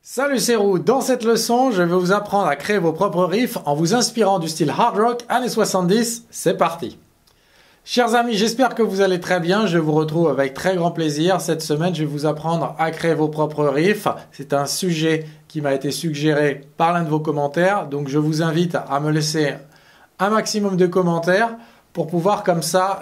Salut, c'est Roux. Dans cette leçon, je vais vous apprendre à créer vos propres riffs en vous inspirant du style hard rock années 70. C'est parti. Chers amis, j'espère que vous allez très bien. Je vous retrouve avec très grand plaisir. Cette semaine, je vais vous apprendre à créer vos propres riffs. C'est un sujet qui m'a été suggéré par l'un de vos commentaires. Donc, je vous invite à me laisser un maximum de commentaires pour pouvoir comme ça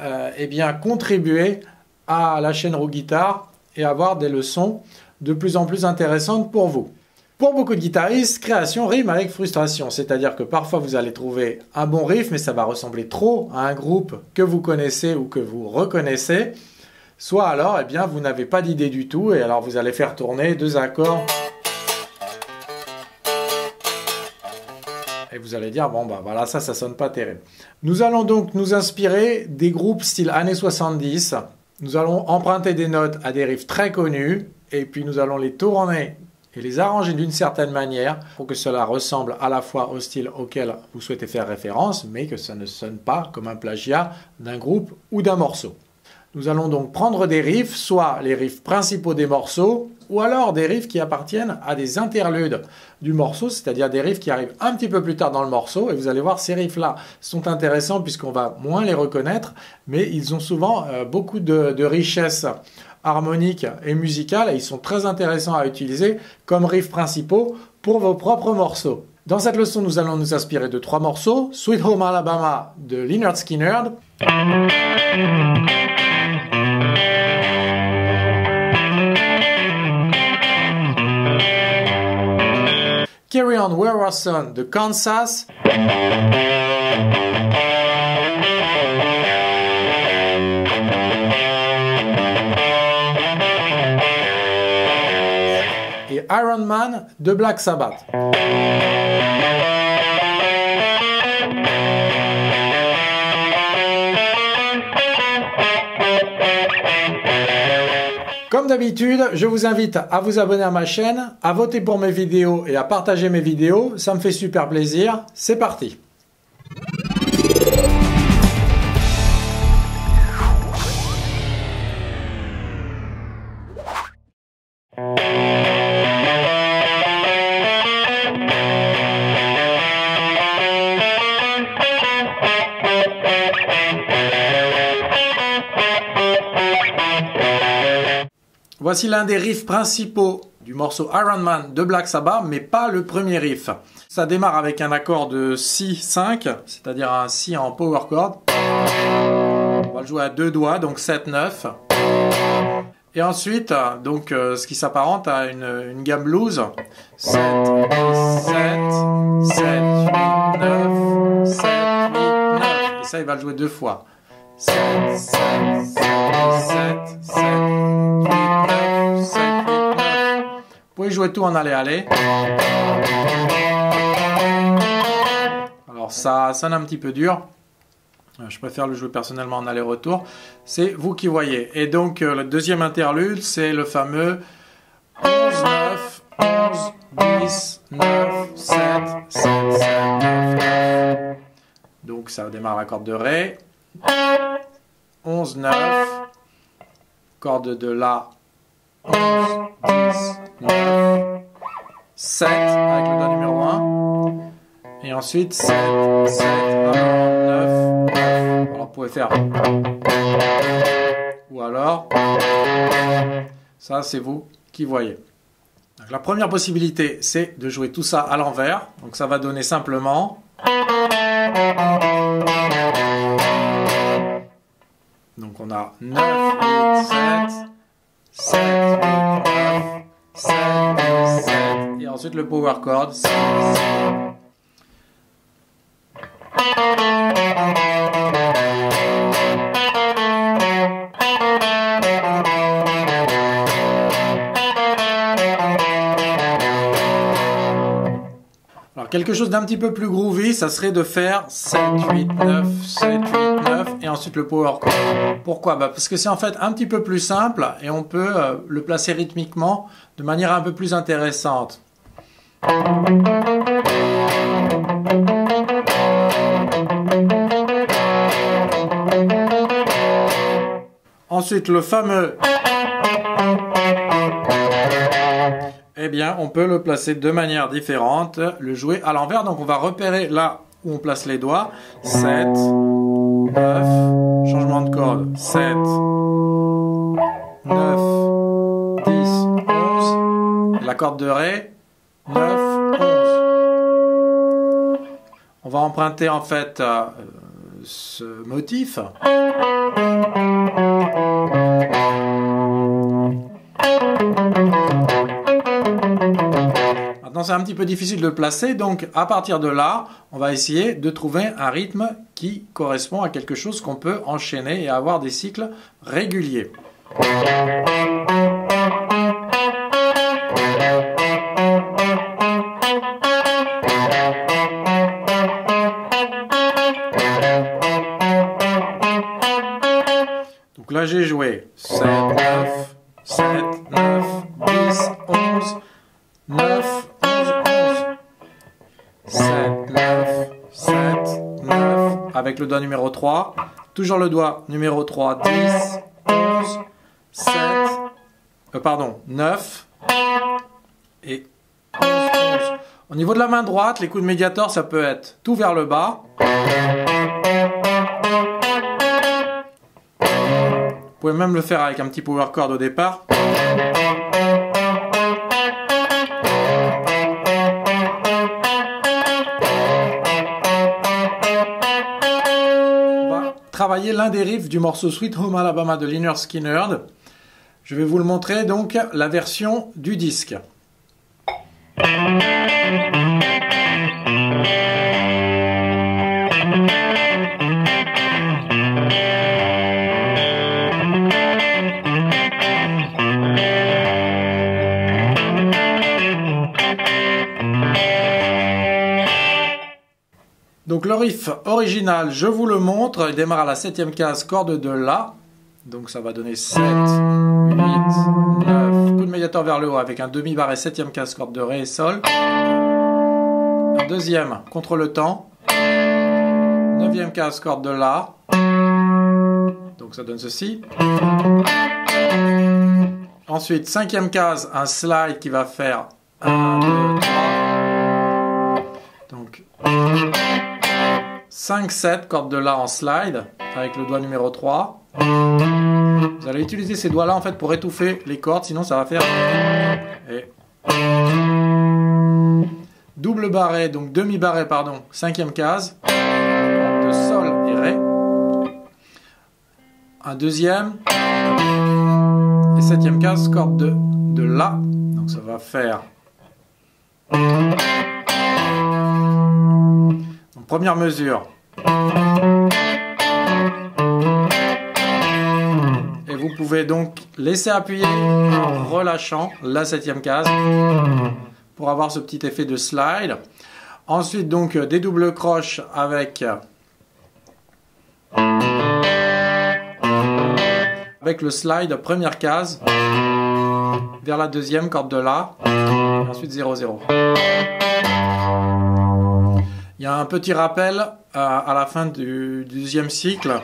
contribuer à la chaîne Roux Guitare et avoir des leçons de plus en plus intéressantes pour vous. Pour beaucoup de guitaristes, création rime avec frustration, c'est-à-dire que parfois vous allez trouver un bon riff, mais ça va ressembler trop à un groupe que vous connaissez ou que vous reconnaissez, soit alors vous n'avez pas d'idée du tout, et alors vous allez faire tourner deux accords, et vous allez dire, bon bah voilà, ça sonne pas terrible. Nous allons donc nous inspirer des groupes style années 70, nous allons emprunter des notes à des riffs très connus, et puis nous allons les tourner et les arranger d'une certaine manière pour que cela ressemble à la fois au style auquel vous souhaitez faire référence, mais que ça ne sonne pas comme un plagiat d'un groupe ou d'un morceau. Nous allons donc prendre des riffs, soit les riffs principaux des morceaux, ou alors des riffs qui appartiennent à des interludes du morceau, c'est-à-dire des riffs qui arrivent un petit peu plus tard dans le morceau, et vous allez voir, ces riffs-là sont intéressants puisqu'on va moins les reconnaître, mais ils ont souvent beaucoup de richesse harmonique et musicale, et ils sont très intéressants à utiliser comme riffs principaux pour vos propres morceaux. Dans cette leçon, nous allons nous inspirer de trois morceaux: Sweet Home Alabama de Lynyrd Skynyrd, Carry On Wayward Son de Kansas, et Iron Man de Black Sabbath. Comme d'habitude, je vous invite à vous abonner à ma chaîne, à voter pour mes vidéos et à partager mes vidéos. Ça me fait super plaisir. C'est parti! Voici l'un des riffs principaux du morceau Iron Man de Black Sabbath, mais pas le premier riff. Ça démarre avec un accord de Si5, c'est-à-dire un Si en power chord. On va le jouer à deux doigts, donc 7-9. Et ensuite, ce qui s'apparente à une gamme blues. 7, 7, 7, 8, 9, 7, 8, 9. Et ça, il va le jouer deux fois. 7, 7, 7, 7, 7, 8, 9, 7, 8, 9. Vous pouvez jouer tout en aller-aller. Alors ça sonne un petit peu dur. Je préfère le jouer personnellement en aller-retour. C'est vous qui voyez. Et donc le deuxième interlude, c'est le fameux 11, 9, 11, 10, 9, 7, 7, 7, 9, 9. Donc ça démarre à corde de Ré. 11, 9, corde de La, 11, 10, 9, 7 avec le doigt numéro 1, et ensuite 7, 7, 1, 9, 9. Alors vous pouvez faire, ou alors, ça c'est vous qui voyez. Donc, la première possibilité, c'est de jouer tout ça à l'envers, donc ça va donner simplement. Donc on a 9, 8, 7, 7, 8, 9, 7, 8, 7, et ensuite le power chord, 6. Alors quelque chose d'un petit peu plus groovy, ça serait de faire 7, 8, 9, 7, 8, 9 et ensuite le power chord. Pourquoi? Parce que c'est en fait un petit peu plus simple et on peut le placer rythmiquement de manière un peu plus intéressante. Ensuite le fameux eh bien, on peut le placer de manière différente, le jouer à l'envers. Donc, on va repérer là où on place les doigts. 7, 9, changement de corde. 7, 9, 10, 11. Et la corde de Ré, 9, 11. On va emprunter en fait ce motif. Maintenant, c'est un petit peu difficile de le placer, donc à partir de là, on va essayer de trouver un rythme qui correspond à quelque chose qu'on peut enchaîner et avoir des cycles réguliers. Donc là, j'ai joué 7, 9, 7, 9, 10, 11, 9, 11, 11. 7, 9, 7, 9, avec le doigt numéro 3. Toujours le doigt numéro 3, 10, 11, 7, 9 et 11, 11. Au niveau de la main droite, les coups de médiator, ça peut être tout vers le bas. Vous pouvez même le faire avec un petit power chord au départ. On va travailler l'un des riffs du morceau Sweet Home Alabama de Lynyrd Skynyrd. Je vais vous le montrer donc la version du disque. Donc le riff original, je vous le montre, il démarre à la 7e case, corde de La. Donc ça va donner 7, 8, 9, coup de médiator vers le haut avec un demi-barré 7e case, corde de Ré et Sol. Un deuxième, contre le temps. 9e case, corde de La. Donc ça donne ceci. Ensuite, 5e case, un slide qui va faire 1, 2, 3. Donc 5, 7, corde de La en slide, avec le doigt numéro 3. Vous allez utiliser ces doigts-là en fait pour étouffer les cordes, sinon ça va faire... Et... double barré, donc demi-barré, pardon, 5e case, corde de Sol et Ré. Un deuxième, et 7e case, corde de La. Donc ça va faire... Donc, première mesure. Et vous pouvez donc laisser appuyer en relâchant la 7e case pour avoir ce petit effet de slide. Ensuite donc des doubles croches avec le slide première case vers la deuxième, corde de La, et ensuite 0-0. Il y a un petit rappel à la fin du deuxième cycle.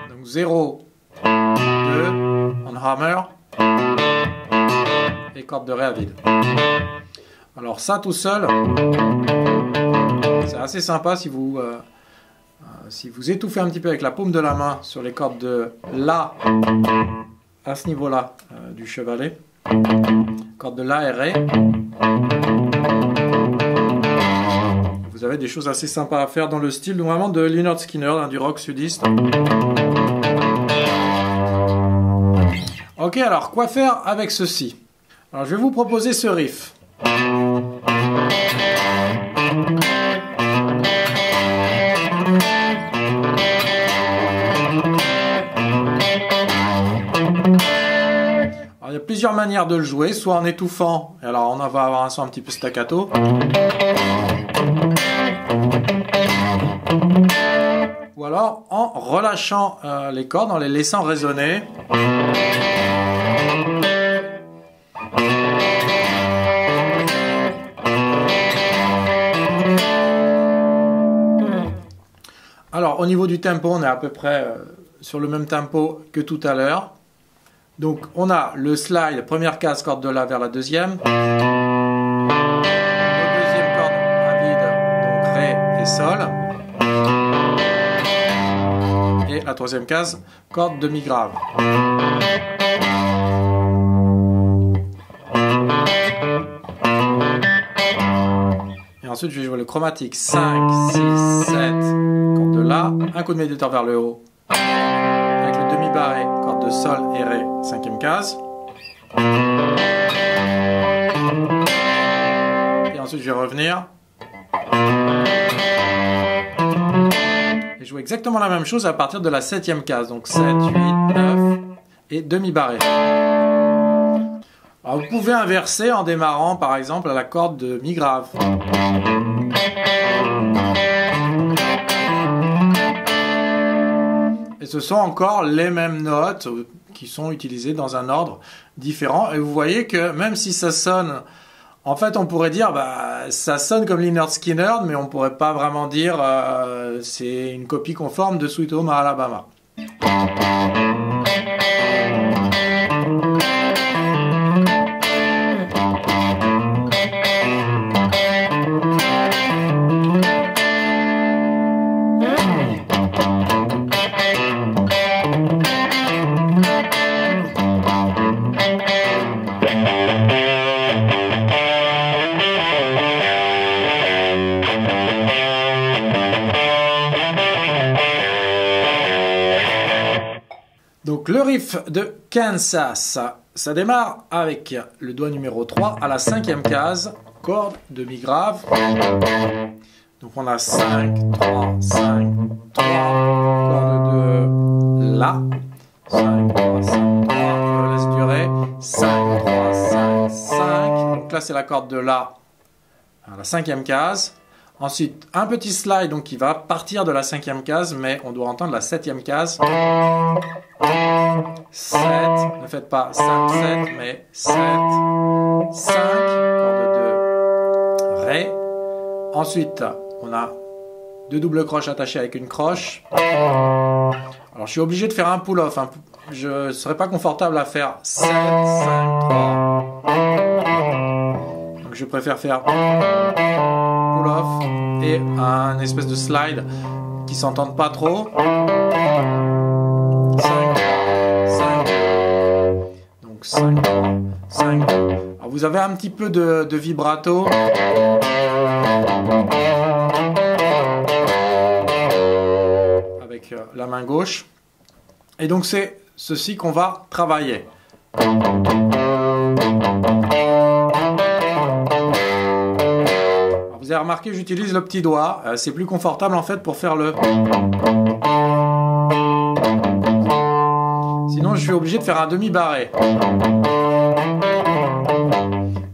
Donc 0, 2, en hammer, et corde de Ré à vide. Alors ça tout seul, c'est assez sympa si vous étouffez un petit peu avec la paume de la main sur les cordes de La à ce niveau-là du chevalet. Corde de La et Ré. Vous avez des choses assez sympas à faire dans le style normalement de Lynyrd Skynyrd, du rock sudiste. Ok, alors quoi faire avec ceci? Alors je vais vous proposer ce riff. Alors, il y a plusieurs manières de le jouer, soit en étouffant, et alors on va avoir un son un petit peu staccato, ou alors en relâchant les cordes, en les laissant résonner. Alors au niveau du tempo, on est à peu près sur le même tempo que tout à l'heure. Donc on a le slide, première case, corde de La vers la deuxième. Deuxième corde à vide, donc Ré et Sol. Et la troisième case, corde de Mi grave. Et ensuite je vais jouer le chromatique 5, 6, 7, corde de La, un coup de médiateur vers le haut. Avec le demi-barré, corde de Sol et Ré, cinquième case. Et ensuite je vais revenir. Et jouer exactement la même chose à partir de la septième case. Donc 7, 8, 9 et demi-barré. Alors vous pouvez inverser en démarrant par exemple à la corde de Mi grave. Et ce sont encore les mêmes notes qui sont utilisées dans un ordre différent. Et vous voyez que même si ça sonne, en fait on pourrait dire ça sonne comme Lynyrd Skynyrd, mais on ne pourrait pas vraiment dire c'est une copie conforme de Sweet Home Alabama. Donc le riff de Kansas, ça démarre avec le doigt numéro 3 à la cinquième case, corde de Mi grave. Donc on a 5, 3, 5, 3, corde de La, 5, 3, 5, 3, je laisse durer, 5, 3, 5, 5. Donc là c'est la corde de La à la cinquième case. Ensuite, un petit slide donc qui va partir de la cinquième case, mais on doit entendre la septième case. 7, ne faites pas 5, 7, mais 7, 5, corde de Ré. Ensuite, on a deux doubles croches attachées avec une croche. Alors, je suis obligé de faire un pull-off. Je ne serais pas confortable à faire 7, 5, 3. Donc, je préfère faire pull-off et un espèce de slide qui ne s'entendent pas trop. 5, 5, donc 5, 5. Alors vous avez un petit peu de vibrato. Avec la main gauche. Et donc c'est ceci qu'on va travailler. Vous avez remarqué, j'utilise le petit doigt. C'est plus confortable en fait pour faire le... Sinon, je suis obligé de faire un demi-barré.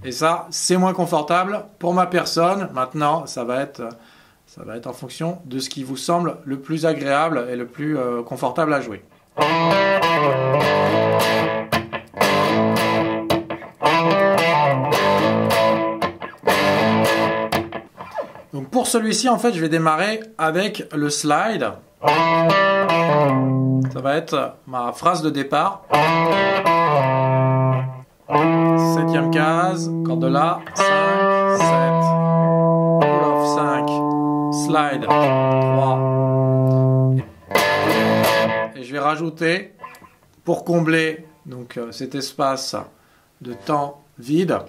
Et ça, c'est moins confortable pour ma personne. Maintenant, ça va être en fonction de ce qui vous semble le plus agréable et le plus confortable à jouer. Donc pour celui-ci, en fait, je vais démarrer avec le slide. Ça va être ma phrase de départ. Septième case, corde de La, 5, 7, pull-off 5, slide 3. Et je vais rajouter, pour combler donc, cet espace de temps vide,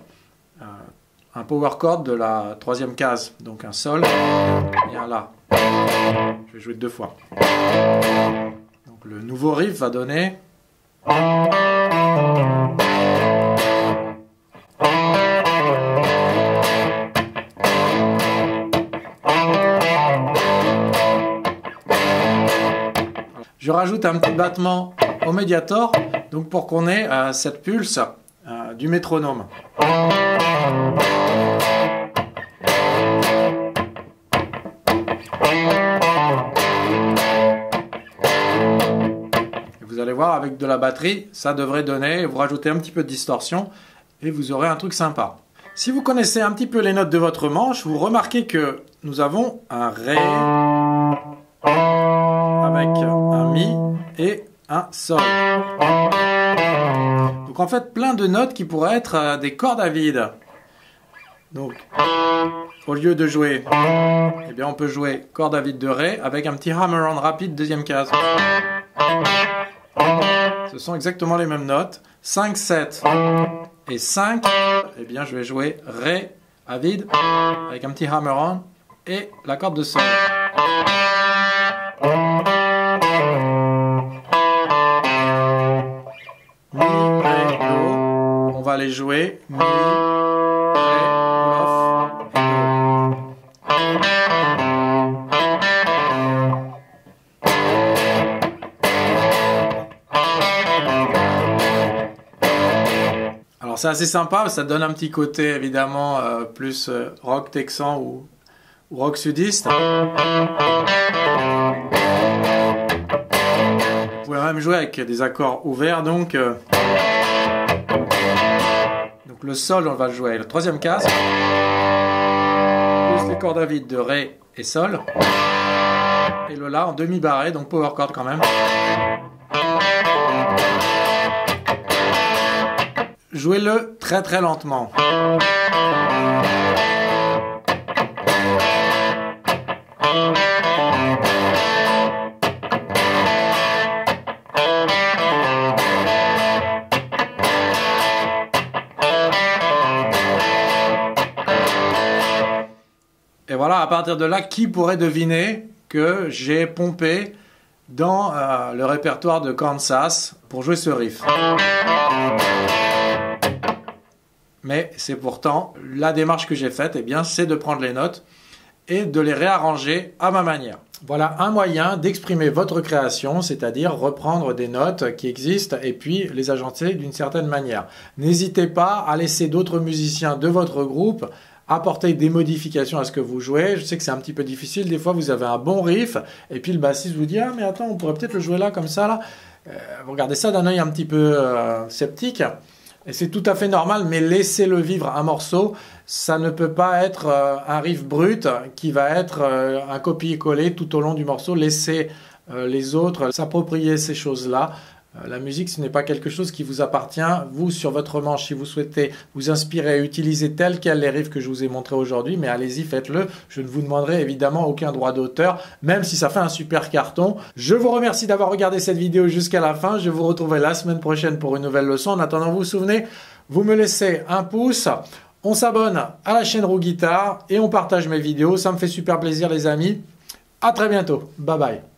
un power chord de la troisième case, donc un Sol et un La. Je vais jouer deux fois. Donc le nouveau riff va donner... Je rajoute un petit battement au médiator, donc pour qu'on ait cette pulse du métronome. Et vous allez voir, avec de la batterie, ça devrait donner, vous rajoutez un petit peu de distorsion et vous aurez un truc sympa. Si vous connaissez un petit peu les notes de votre manche, vous remarquez que nous avons un Ré avec un Mi et un sol. Donc en fait, plein de notes qui pourraient être des cordes à vide. Donc, au lieu de jouer, eh bien, on peut jouer corde à vide de Ré avec un petit hammer-on rapide, deuxième case. Ce sont exactement les mêmes notes. 5, 7 et 5. Eh bien, je vais jouer Ré à vide avec un petit hammer-on et la corde de Sol. Mi, Ré, Do. On va les jouer. Mi, Ré, Off et Do. Alors c'est assez sympa, ça donne un petit côté évidemment plus rock texan ou rock sudiste. Vous pouvez même jouer avec des accords ouverts, donc le sol on va le jouer avec la troisième case, plus les cordes à vide de Ré et Sol, et le La en demi-barré, donc power chord quand même. Jouez-le très très lentement. Et voilà, à partir de là, qui pourrait deviner que j'ai pompé dans le répertoire de Kansas pour jouer ce riff? Mais c'est pourtant la démarche que j'ai faite, eh bien, c'est de prendre les notes et de les réarranger à ma manière. Voilà un moyen d'exprimer votre création, c'est-à-dire reprendre des notes qui existent et puis les agencer d'une certaine manière. N'hésitez pas à laisser d'autres musiciens de votre groupe apporter des modifications à ce que vous jouez. Je sais que c'est un petit peu difficile, des fois vous avez un bon riff et puis le bassiste vous dit « Ah mais attends, on pourrait peut-être le jouer là, comme ça, là. » Vous regardez ça d'un œil un petit peu sceptique. Et c'est tout à fait normal, mais laissez-le vivre un morceau. Ça ne peut pas être un riff brut qui va être un copier-coller tout au long du morceau. Laissez les autres s'approprier ces choses-là. La musique, ce n'est pas quelque chose qui vous appartient. Vous, sur votre manche, si vous souhaitez vous inspirer et utiliser tel quel les riffs que je vous ai montrés aujourd'hui, mais allez-y, faites-le. Je ne vous demanderai évidemment aucun droit d'auteur, même si ça fait un super carton. Je vous remercie d'avoir regardé cette vidéo jusqu'à la fin. Je vous retrouverai la semaine prochaine pour une nouvelle leçon. En attendant, vous vous souvenez, vous me laissez un pouce, on s'abonne à la chaîne Roux Guitare et on partage mes vidéos. Ça me fait super plaisir, les amis. À très bientôt. Bye bye.